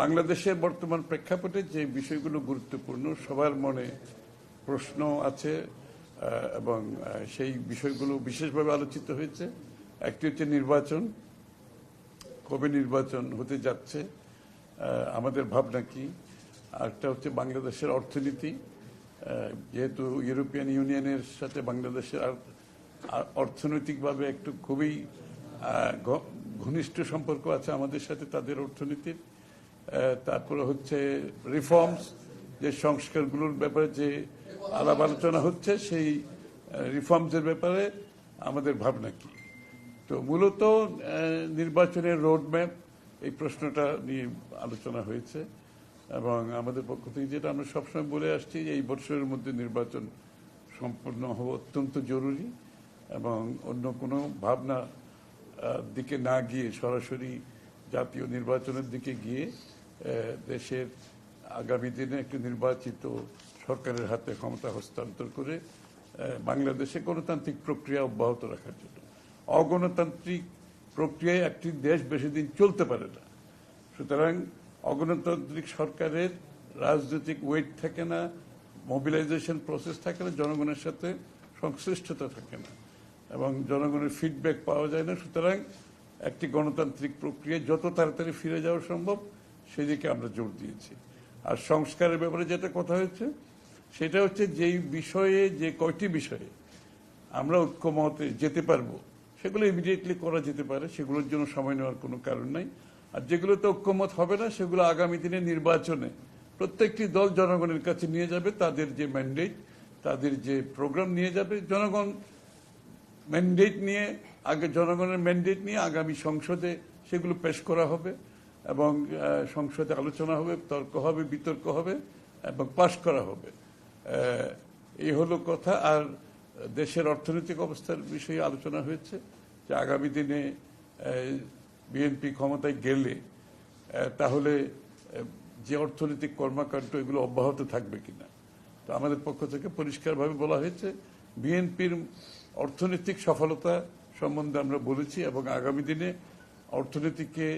বাংলাদেশের বর্তমান প্রেক্ষাপটে যে বিষয়গুলো গুরুত্বপূর্ণ, সবার মনে প্রশ্ন আছে এবং সেই বিষয়গুলো বিশেষভাবে আলোচিত হয়েছে। একটি হচ্ছে নির্বাচন, কবে নির্বাচন হতে যাচ্ছে, আমাদের ভাবনা কি। আরেকটা হচ্ছে বাংলাদেশের অর্থনীতি, যেহেতু ইউরোপিয়ান ইউনিয়নের সাথে বাংলাদেশের অর্থনৈতিকভাবে একটু খুবই ঘনিষ্ঠ সম্পর্ক আছে আমাদের সাথে তাদের অর্থনীতির। তারপরে হচ্ছে রিফর্মস, যে সংস্কারগুলোর ব্যাপারে যে আলাপ আলোচনা হচ্ছে, সেই রিফর্মসের ব্যাপারে আমাদের ভাবনা কি। তো মূলত নির্বাচনের রোডম্যাপ, এই প্রশ্নটা নিয়ে আলোচনা হয়েছে এবং আমাদের পক্ষ থেকে যেটা আমরা সবসময় বলে আসছি, এই বছরের মধ্যে নির্বাচন সম্পূর্ণ হওয়া অত্যন্ত জরুরি এবং অন্য কোনো ভাবনা দিকে না গিয়ে সরাসরি জাতীয় নির্বাচনের দিকে গিয়ে দেশের আগামী দিনে একটি নির্বাচিত সরকারের হাতে ক্ষমতা হস্তান্তর করে বাংলাদেশে গণতান্ত্রিক প্রক্রিয়া অব্যাহত রাখার জন্য। অগণতান্ত্রিক প্রক্রিয়ায় একটি দেশ বেশি দিন চলতে পারে না। সুতরাং অগণতান্ত্রিক সরকারের রাজনৈতিক ওয়েট থাকে না, মোবিলাইজেশন প্রসেস থাকে না, জনগণের সাথে সংশ্লিষ্টতা থাকে না এবং জনগণের ফিডব্যাক পাওয়া যায় না। সুতরাং একটি গণতান্ত্রিক প্রক্রিয়া যত তাড়াতাড়ি ফিরে যাওয়া সম্ভব সেদিকে আমরা জোর দিয়েছি। আর সংস্কারের ব্যাপারে যেটা কথা হয়েছে, সেটা হচ্ছে যেই বিষয়ে, যে কয়টি বিষয়ে আমরা ঐক্যমতে যেতে পারবো সেগুলো ইমিডিয়েটলি করা যেতে পারে, সেগুলোর জন্য সময় নেওয়ার কোনো কারণ নাই। আর যেগুলোতে ঐক্যমত হবে না সেগুলো আগামী দিনে নির্বাচনে প্রত্যেকটি দল জনগণের কাছে নিয়ে যাবে, তাদের যে ম্যান্ডেট, তাদের যে প্রোগ্রাম নিয়ে যাবে। জনগণ ম্যান্ডেট নিয়ে, জনগণের ম্যান্ডেট নিয়ে আগামী সংসদে সেগুলো পেশ করা হবে এবং সংসদে আলোচনা হবে, তর্ক হবে, বিতর্ক হবে এবং পাশ করা হবে। এই হলো কথা। আর দেশের অর্থনৈতিক অবস্থার বিষয়ে আলোচনা হয়েছে যে আগামী দিনে বিএনপি ক্ষমতায় গেলে তাহলে যে অর্থনৈতিক কর্মকাণ্ড এগুলো অব্যাহত থাকবে কিনা। তো আমাদের পক্ষ থেকে পরিষ্কারভাবে বলা হয়েছে, বিএনপির অর্থনৈতিক সফলতা সম্বন্ধে আমরা বলেছি এবং আগামী দিনে অর্থনীতিকে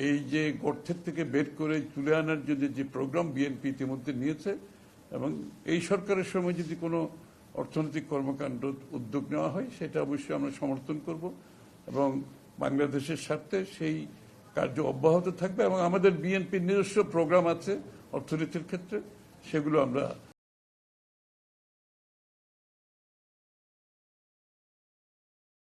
এই যে গর্তের থেকে বের করে তুলে আনার জন্য যে প্রোগ্রাম বিএনপি ইতিমধ্যে নিয়েছে এবং এই সরকারের সময় যদি কোনো অর্থনৈতিক কর্মকাণ্ড উদ্যোগ নেওয়া হয় সেটা অবশ্যই আমরা সমর্থন করব এবং বাংলাদেশের স্বার্থে সেই কার্য অব্যাহত থাকবে এবং আমাদের বিএনপির নিজস্ব প্রোগ্রাম আছে অর্থনীতির ক্ষেত্রে, সেগুলো আমরা